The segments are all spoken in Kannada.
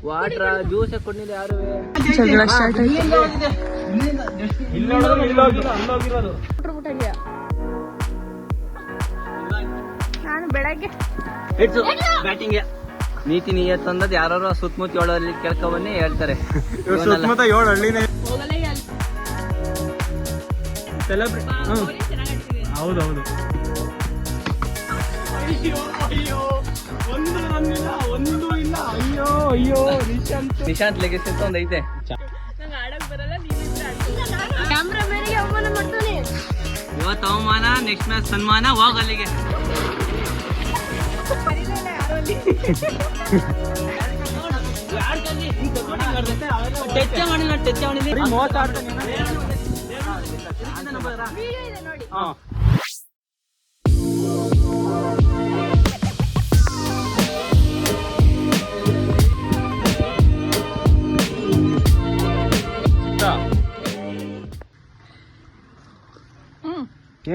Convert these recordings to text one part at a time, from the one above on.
ವಾಟರ್ ಜ್ಯೂಸ್ ಕೊಡ್ಲಿಲ್ಲ ಯಾರು. ಜಗಳ ಸ್ಟಾರ್ಟ್ ಆಯ್ತು. ನಾನು ಬೆಳಗ್ಗೆ ಬ್ಯಾಟಿಂಗ್ ನೀತಿ ನಿಯತ್ ಅಂದದ್ ಯಾರು ಸುತ್ತಮುತ್ತ 7 ಹಳ್ಳಿ ಕೇಳ್ಕೊಂಬನ್ನಿ ಹೇಳ್ತಾರೆ. ಸುತ್ತಮುತ್ತ 7 ಹಳ್ಳಿನೇ. ಹೌದೌದು. ಒಂದು ಇಲ್ಲ. ಅಯ್ಯೋ ನಿಶಾಂತ್ ಲೆಗಸಿ ಅಂತ ಒಂದ್ ಐತೆ. ಇವತ್ತು ಅವಮಾನ, ನೆಕ್ಸ್ಟ್ ಮ್ಯಾಚ್ ಸನ್ಮಾನ. ಹೋಗ ಅಲ್ಲಿಗೆ. ಟಚ್ ಮಾಡಿಲ್ಲ.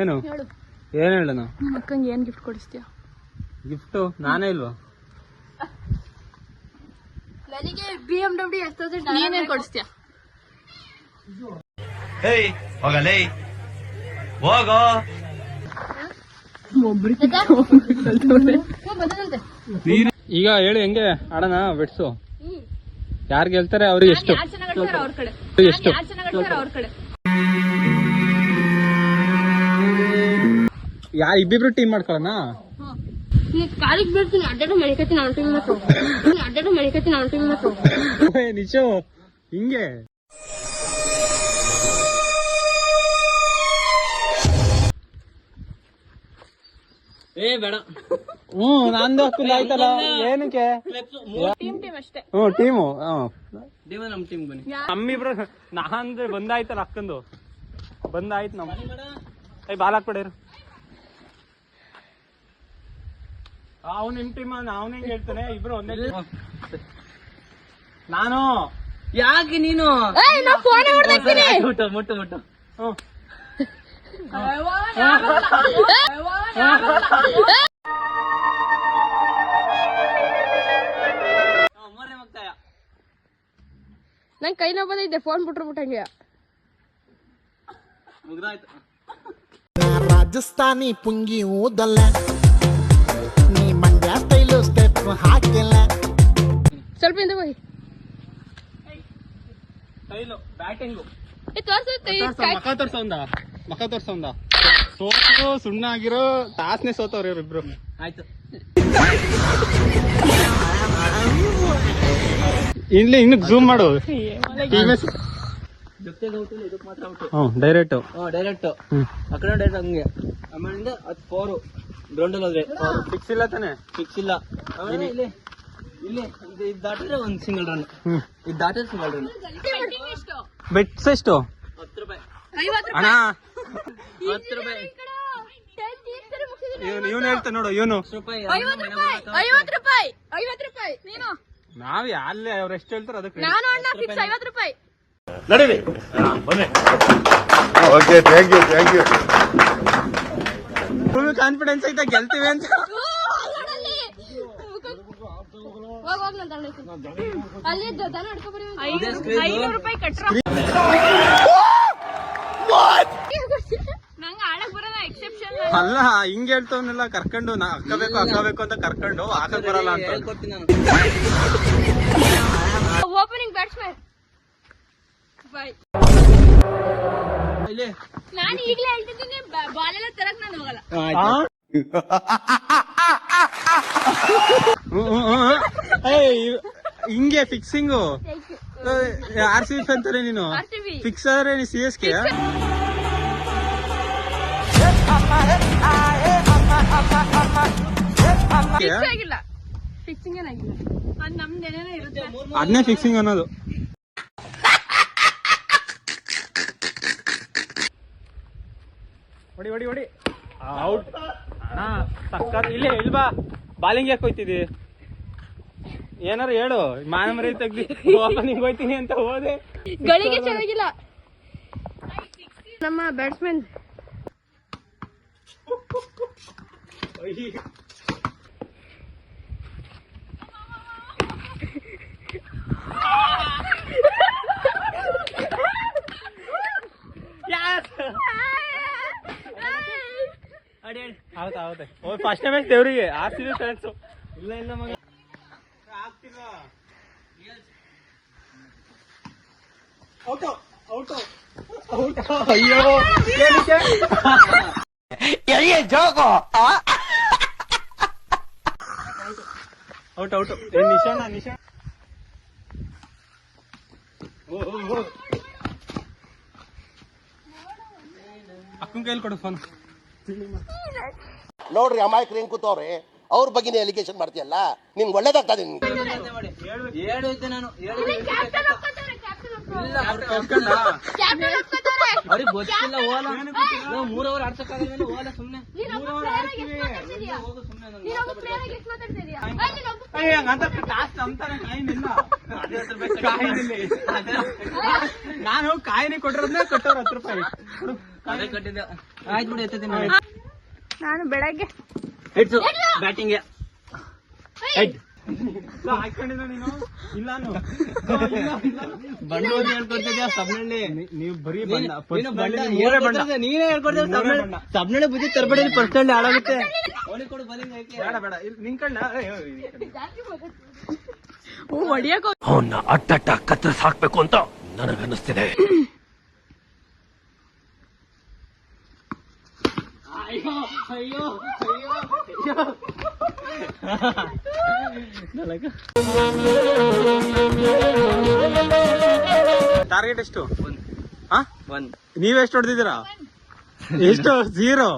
ಏನು ಏನ್ ಹೇಳೋಣ? ಅಕ್ಕಂಗೆ ಏನ್ ಗಿಫ್ಟ್ ಕೊಡಿಸ್ತೀಯ? ಗಿಫ್ಟ್ ನಾನೇ ಇಲ್ವಾ? ನನಗೆ BMW S1000 ನೀನೇನ್ ಕೊಡಿಸ್ತೀಯ? ಹೋಗೋ ಈಗ ಹೇಳಿ ಹೆಂಗೆ ಆಡೋಣ ಬೆಟ್ಸು? ಯಾರು ಗೆಲ್ತಾರೆ ಅವ್ರಿಗೆ ಎಷ್ಟು? ಎಷ್ಟು? ಇಬ್ಬಿಬ್ರು ಟೀಮ್ ಮಾಡ್ಕೊಳ್ಳೋಣ. ಕಾಲಿಗೆ ಬೀಳ್ತೀನಿ, ಅಡ್ಡಾಡು ಮಣಿಕತ್ತೀನಿ, ಅವ್ನ ಟೀಮ್ ಮಾತ್ರ. ನಿಜ ಹಿಂಗೆ ಬೇಡ. ನಂದು ಹಾಕಿಲ್ಲ ಆಯ್ತಲ್ಲ. ಏನಕ್ಕೆ? ಟೀಮ್ ಅಷ್ಟೇ. ಟೀಮು ನಮ್ ಟೀಮ್ ಬನ್ನಿ. ನಮ್ಮಿಬ್ರು ನಾಂದ್ರೆ ಬಂದಾಯ್ತಲ್ಲ. ಅಕ್ಕಂದು ಬಂದಾಯ್ತು. ನಮ್ಮ ಬಾಲ್ ಹಾಕ್ಬಿಡೇರು. ಅವ್ನು ನಿಮ್ ಟೀಮ್ ಅವ್ನ ಹೆಂಗ್ ಹೇಳ್ತಾನೆ? ಇಬ್ರು ಒಂದೇ. ನಾನು ಯಾಕೆ ನೀನು ಮುಟ್ಟು ನಂಗೆ ಕೈ ನೋವು ಬಂದೈತೆ. ಫೋನ್ ಬಿಟ್ರಂಗೆ ಮುಗ್ದಾಯ್ತು. ರಾಜಸ್ಥಾನಿ ಪುಂಗಿ ಊದಲ್ಲ, ನೀ ಮಂಡ್ಯ ಸ್ಟೈಲು ಸ್ಟೆಪ್ ಹಾಕಿಲ್ಲ. ಸ್ವಲ್ಪ ಹಿಂದೆ ಹೋಗಿ. ಬ್ಯಾಟಿಂಗು ಮಕ ತೋರ್ಸೌಂದ ಸೋತು ಸುಣ್ಣ ಆಗಿರೋ ತಾಸ್ನೆ ಸೋತವ್ರ ಇವ್ರಿಬ್ರು. ಆಯ್ತು. ಇಲ್ಲಿ ಇನ್ನು ಝೂಮ್ ಮಾಡು. ಡೈರೆಕ್ಟ್ ಡೈರೆಕ್ಟ್ ಆ ಕಡೆ ಡೈರೆಕ್ಟ್ ಹಂಗೆ. ಆಮೇಲಿಂದ 4 ಗ್ರೌಂಡಲ್ಲಿ ಹೋದ್ರೆ ಫಿಕ್ಸ್ ಇಲ್ಲ ತಾನೆ? ಫಿಕ್ಸ್ ಇಲ್ಲ. ಇಲ್ಲಿ ಇದು ದಾಟಿದ್ರೆ ಒಂದು ಸಿಂಗಲ್ ರನ್, ಇದು ದಾಟಿದ್ರೆ ಸಿಂಗಲ್ ರನ್. ಬೆಟ್ಸ್ ಎಷ್ಟು? 10 ರೂಪಾಯಿ ಅಣ್ಣ. 10 ರೂಪಾಯಿ. ಇವನು ಹೇಳ್ತಾನೆ ನೋಡು. ಇವನು 50 ರೂಪಾಯಿ. ನೀನು ನಾವ್ ಅಲ್ಲೇ ಅವ್ರು ಎಷ್ಟು ಹೇಳ್ತಾರ ಅದಕ್ಕೆ ನಾನು ಅಣ್ಣ ಫಿಕ್ಸ್ 50 ರೂಪಾಯಿ. ನಡೀರಿ ಬನ್ನಿ. Okay, thank you. Full confidence ಐತೆ ಗೆಲ್ತೀವಿ ಅಂತ. ಅಲ್ಲಿ ದನ ಹಿಡ್ಕೊಬರಿ. 500 ರೂಪಾಯಿ ಕಟ್ರ. ನಂಗೆ ಆಡಕ್ ಬರಲ್ಲ. ಎಕ್ಸೆಪ್ಷನ್ ಅಲ್ಲ, ಹಿಂಗ್ ಹೇಳ್ತವನ್ನೆಲ್ಲ ಕರ್ಕೊಂಡು ಹಾಕಬೇಕು ಅಂತ ಕರ್ಕೊಂಡು ಹಾಕಕ್ ಬರಲ್ಲ ಅಂತ ಹೇಳ್ಕೊಡ್ತೀನಿ ನಾನು. ಓಪನಿಂಗ್ ಬ್ಯಾಟ್ಸ್ಮನ್ ನಾನು ಈಗಲೇ ಹೇಳ್ತಿದ್ದೀನಿ. ಬಾಲೆಲ್ಲ ತರಕ್ ನಾನು ಹೋಗಲ್ಲ. ಹಿಂಗೆ ಫಿಕ್ಸಿಂಗು. RCB ಅಂತಾರೆ ನೀನು. ಫಿಕ್ಸ್ ಆದ್ರೆ ನೀ CSK. ಆಗಿಲ್ಲ, ಫಿಕ್ಸಿಂಗ್ ಏನಾಗಿಲ್ಲ. ಅದು ನಮ್ದೇನೇನೋ ಇರುತ್ತೆ, ಅದನ್ನೇ ಫಿಕ್ಸಿಂಗ್ ಅನ್ನೋದು. ಹೊಡಿ ಔಟ್. ಅಣ್ಣ ಸಕ್ಕತ್. ಇಲ್ಲೇ ಇಲ್ಬಾ, ಬಾಲಿಂಗ್ ಯಾಕೆ ಹೋಯ್ತಿದಿ? ಏನಾರು ಹೇಳು. ಮಾನ ಮರಿ ತೆಗ್ದಿ ಓಪನಿಂಗ್ ಹೋಯ್ತೀನಿ ಅಂತ ಹೋದೆ. ಗಳಿಗೆ ಚೆನ್ನಾಗಿಲ್ಲ ನಮ್ಮ ಬ್ಯಾಟ್ಸ್ಮನ್. ಆಗುತ್ತೆ. ಫಸ್ಟ್ ಮ್ಯಾಚ್ ದೇವ್ರಿಗೆ RCB ಫ್ಯಾನ್ಸ್. ಇಲ್ಲ ಇಲ್ಲ ಮಗ ಆಗ್ತಿಲ್ವಾ? Out out out. ಅಯ್ಯೋ ಏನಕ್ಕೆ? Out out. ನಿಶಾಣ ನಿಶಾಣ. ಅಕ್ಕನ ಕೈಲಿ ಕೊಡು ಫೋನ್. ನೋಡ್ರಿ ಅಮಾಯಕರು ಹೆಂಗ್ ಕೂತವ್ರೆ, ಅವ್ರ ಬಗ್ಗೆನೇ ಅಲಿಗೇಷನ್ ಮಾಡ್ತೀಯಲ್ಲ, ನಿನ್ಗೆ ಒಳ್ಳೇದಾಗ್ತದೆ. ಏಳು ಇದ್ದೆ ನಾನು ಕ್ಯಾಪ್ಟನ್ ಒಪ್ಕೊತಾರೆ, ಕ್ಯಾಪ್ಟನ್ ಒಪ್ಕೊತಾರೆ. ಇಲ್ಲ ಕ್ಯಾಪ್ಟನ್ ಒಪ್ಕೊತಾರೆ. ಅವ್ರಿಗೆ ಗೊತ್ತಿಲ್ಲ. ಓಲ ನಾವು 3 ಅವರ್ ಆಡ್ಸಕ್ಕಾಗಲ್ಲ. ಓಲ ಸುಮ್ನೆ ನೀನೊಬ್ಬ player ಆಗಿ ಎಷ್ಟ್ ಮಾತಾಡ್ತಿದೀಯ? ಹೋಗು ಸುಮ್ನೆ. ನೀನೊಬ್ಬ player ಆಗಿ ಎಷ್ಟ್ ಮಾತಾಡ್ತಿದೀಯ? ನಾನು ಕಾಯಿನಿ ಕೊಟ್ಟಿರೋದ್ನ ಕೊಟ್ಟವ್ರ 10 ರೂಪಾಯಿ ಅದೇ ಕಟ್ಟಿದ್ದೆ. ಆಯ್ತು ಬಿಡಿ, ಎತ್ತೀನಿ. ನಾನು ಬೆಳಗ್ಗೆ ಹೆಡ್ಸು ಬ್ಯಾಟಿಂಗ್ಗೆ ಹೆಡ್ ಹಾಕೊಂಡಿದ್ದ ನೀನು. ಇಲ್ಲ ಬಂಡು ಅಂತ ಹೇಳ್ಕೊಡ್ತಿದ್ಯಾ ಸಬ್ನಳ್ಳಿ. ನೀವು ಬರೀ ನೀನೇ ಹೇಳ್ಕೊಡ್ತೀಯ. ಸಬ್ನಳ್ಳಿ ಬುದ್ಧಿ ತರಬೇಡಿ. ಪರ್ಸನಲ್ ಹಾಳಾಗುತ್ತೆ. ಅವನಿಗೆ ಕೊಡು ಬಲಿಂಗ್. ಬೇಡ ಬೇಡ ನಿಂಕಣ್ಣ. ಹೊಡಿಯಕ್ ಅವನ್ನ ಅಟ್ಟಟ್ಟ ಕತ್ತರಿಸಿ ಹಾಕ್ಬೇಕು ಅಂತ ನನಗನ್ನಿಸ್ತಿದೆ. ಅಯ್ಯೋ ಅಯ್ಯೋ ಅಯ್ಯೋ ಅಯ್ಯೋ. ಟಾರ್ಗೆಟ್ ಎಷ್ಟು? 1. ನೀವೆಷ್ಟು ಹೊಡೆದಿದ್ದೀರಾ? ಎಷ್ಟು? 0.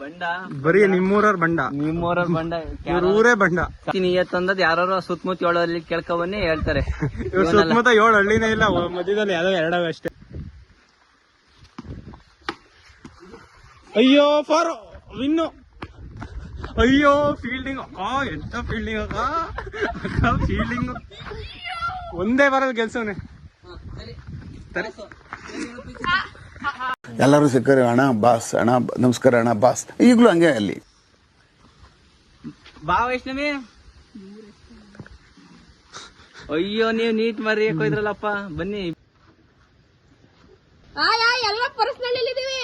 ಬಂಡ ಬರೀ ನಿಮ್ಮೂರವ್ರ ಬಂಡ, ನಿಮ್ಮೂರ ಬಂಡ. ಇವ್ರ ಊರೇ ಬಂಡ. ತಂದದ್ ಯಾರು ಸುತ್ತಮುತ್ತ 7 ಹಳ್ಳಿ ಕೇಳ್ಕೊಬನ್ನಿ ಹೇಳ್ತಾರೆ. ಇವ್ರ ಸುತ್ತಮುತ್ತ 7 ಹಳ್ಳಿನೇ ಇಲ್ಲ, ಮಧ್ಯದಲ್ಲಿ ಯಾವ್ದೋ 2 ಅಷ್ಟೇ. ಅಯ್ಯೋ ಫಾರ್ ವಿನ್ನು. ಅಯ್ಯೋ ಫೀಲ್ಡಿಂಗ್ ಅಕ್ಕ, ಎಂತ ಫೀಲ್ಡಿಂಗ್ ಅಕ್ಕ. ಫೀಲ್ಡಿಂಗ್ ಒಂದೇ ವಾರದ ಗೆಲ್ಸವ್ನೆ. ಎಲ್ಲರೂ ಸಿಕ್ಕರೆ ಅಣ್ಣ ಬಾಸ್, ಅಣ್ಣ ನಮಸ್ಕಾರ ಅಣ್ಣ ಬಾಸ್, ಈಗಲೂ ಹಂಗೆ ಅಲ್ಲಿ. ಬಾ ವೈಷ್ಣವಿ. ಅಯ್ಯೋ ನೀವ್ ನೀಟ್ ಮರಿಯಕ್ ಹೋಯ್ದ್ರಲ್ಲಪ್ಪ. ಬನ್ನಿ. ಎಲ್ಲ ಪರ್ಸನಲ್ ಇಲ್ಲಿದೀವಿ.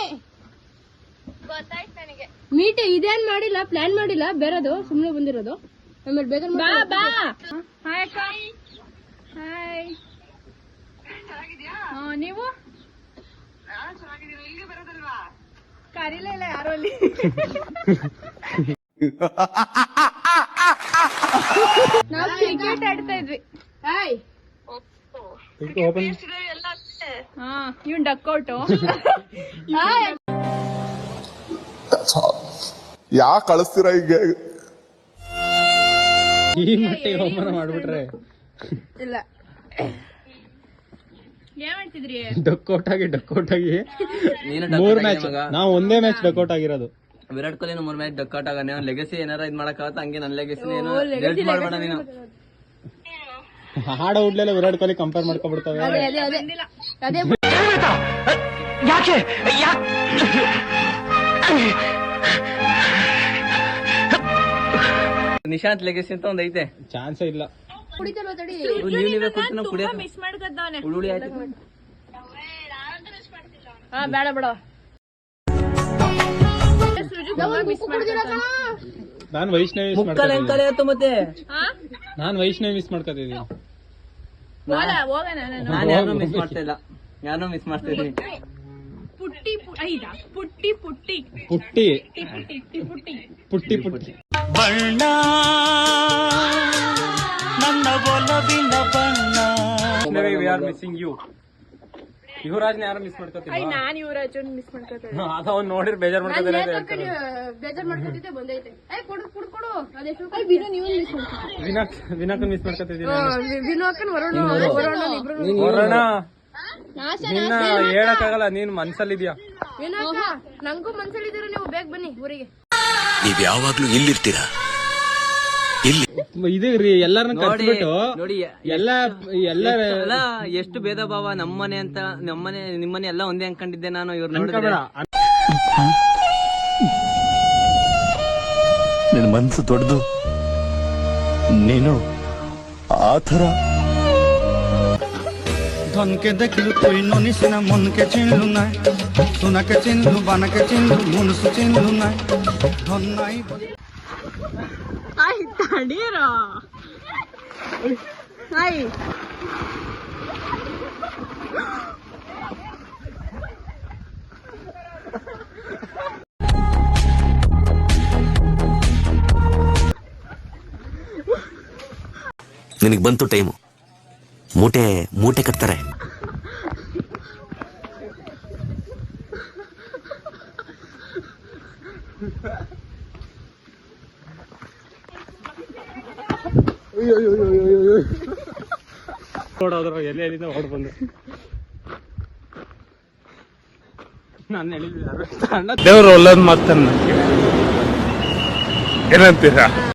ಗೊತ್ತಾಯ್ತು ನನಗೆ. ಮೀಟ್ ಇದೇನ್ ಮಾಡಿಲ್ಲ, ಪ್ಲಾನ್ ಮಾಡಿಲ್ಲ, ಬೇರೆದು ಸುಮ್ನೆ ಬಂದಿರೋದು. ಆಮೇಲೆ ಬೇಗ ಬಾ ಬಾ. ಹಾಯ್ ಅಕ್ಕ. ಹಾಯ್. ನೀವು ಕರೀಲೇ ಇಲ್ಲ ಯಾರು ಅಲ್ಲಿ. ನಾವು ಕ್ರಿಕೆಟ್ ಆಡ್ತಾ ಇದ್ವಿ. ಹಾಯ್. ಇವನ್ ಡಕ್ಔಟು. ಯಾಕೆ ಕಳಿಸ್ತೀರಾ ಈಗ? ಈ ಮಟ್ಟಿಗೆ ಅವಮಾನ ಮಾಡ್ಬಿಟ್ರೆ ಇಲ್ಲ. ಏನ್ ಮಾಡ್ತಿದ್ರಿ? ಡಕ್ಔಟ್ ಆಗಿ ನೀನು 3 ಮ್ಯಾಚ್. ನಾವು ಒಂದೇ ಮ್ಯಾಚ್ ಡಕ್ಔಟ್ ಆಗಿರೋದು. ವಿರಾಟ್ ಕೊಹ್ಲಿ 3 ಮ್ಯಾಚ್ ಡಕ್ಔಟ್ ಆಗನೆ. ಅವ್ನ ಲೆಗಸಿ ಏನಾರ ಇದ್ ಮಾಡಕ್ಕಾಗತ್ತ? ಹಂಗೆ ನನ್ ಲೆಗಸಿ ಏನು ಮಾಡ್ಬೇಡ ನೀನು. ಹಾಡ ಉಡ್ಲೆಲ್ಲ ವಿರಾಟ್ ಕೊಹ್ಲಿ ಕಂಪೇರ್ ಮಾಡ್ಕೊಬಿಡ್ತಾವೆ. ಅದೇ ಯಾಕೆ ನಿಶಾಂತ್ ಲೆಗಸಿ ಅಂತ ಒಂದ್ ಐತೆ. ಚಾನ್ಸೇ ಇಲ್ಲ. ಕುಡಿತಲ್ವ ತಡಿ. ನೀವೇ ಕುಡ್ತಾನ ಕುಡಿಯ ಮಿಸ್ ಮಾಡ್ಕದ್ದವನೆ. ಉಳುಳಿ ಆಯ್ತು. ಬೇಡ ಬೇಡ. ನಾನ್ ವೈಷ್ಣವಿ ಮಿಸ್ ಮುಕ್ಕಲ್ ಹೆಂಗ್ ಕಲೆ ಆಯ್ತು ಮತ್ತೆ. ನಾನ್ ವೈಷ್ಣವಿ ಮಿಸ್ ಮಾಡ್ಕೊತಿದ್ದೀನಿ. ನಾನು ಯಾರನ್ನೂ ಮಿಸ್ ಮಾಡ್ತಾ ಇಲ್ಲ. ಯಾರನ್ನೂ ಮಿಸ್ ಮಾಡ್ತಾ ಇದೀನಿ. ಪುಟ್ಟಿ ಪುಟ್ಟಿ ಪುಟ್ಟಿ ಪುಟ್ಟಿ ಪುಟ್ಟಿ ಪುಟ್ಟಿ ಪುಟ್ಟಿ ಬಣ್ಣ ನನ್ನ ಒಲವಿನ ಬಣ್ಣ. We are missing you. ಯುವರಾಜ್ನ ಯಾರು ಮಿಸ್ ಮಾಡ್ಕೊತೀವಿ? ನಾನ್ ಯುವರಾಜನ್ ಮಿಸ್ ಮಾಡ್ಕೊತಾರೆ. ಅದ ಅವ್ನು ನೋಡಿದ್ರೆ ಬೇಜಾರ್ ಮಾಡ್ಕೊತಾರೆ. ಬೇಜಾರ್ ಮಾಡ್ಕೊತಿದ್ದೆ ಬಂದೈತೆ. ಕೊಡು ಅದೇ ನೀವು ಮಿಸ್ ಮಾಡ್ಕೊತೀವಿ. ವಿನಾಕ್ ಮಿಸ್ ಮಾಡ್ಕೊತಿದ್ದೀನಿ. ವಿನೋಕನ್ ವರುಣ ಇಬ್ರು. ವರುಣ ನಿನ್ನ ಹೇಳಕ್ಕಾಗಲ್ಲ, ನೀನ್ ಮನ್ಸಲ್ಲಿದ್ಯಾ. ವಿನೋಕ ನಂಗೂ ಮನ್ಸಲ್ಲಿದ್ದೀರ. ನೀವು ಬೇಗ ಬನ್ನಿ ಊರಿಗೆ. ನೀವ್ ಯಾವಾಗ್ಲೂ ಇಲ್ಲಿರ್ತೀರಾ? ಇಲ್ಲಿ ಇದು ರೀ ಎಲ್ಲಾರನ್ನ ಕರ್ಸ್ಬಿಟ್ಟು ನೋಡಿ ಎಲ್ಲ ಎಷ್ಟು ಭೇದ ಭಾವ. ನಮ್ಮನೆ ಅಂತ ನಮ್ಮನೆ ನಿಮ್ಮನೆ ಎಲ್ಲ ಒಂದೇ ಅನ್ಕೊಂಡಿದ್ದೆ ನಾನು. ಇವ್ರು ನೋಡಿದ್ರೆ ಅನ್ಕೋಬೇಡ. ನಿನ್ ಮನ್ಸು ದೊಡ್ಡದು, ನೀನು ಆ ಥರ ধনকে দেখলু তুই ননিস না মনকে চিনলু না সোনাকে চিনলু বানাকে চিনলু মনুষ্য চিনলু না ধন নাই ಆಯ್ ತಡೀರ ಆಯ್ ನಿನಗೆ ಬಂತು ಟೈಮು ಮೂಟೆ ಮೂಟೆ ಕಟ್ತಾರೆ ಓಡೋದ್ರು ಎಲ್ಲಿಂದ ಓಡ್ ಬಂದು ನಾನು ಹೇಳಿದ್ರು ದೇವ್ರು ಒಳ್ಳೇದು ಮಾತನ್ನ ಏನಂತೀರಾ?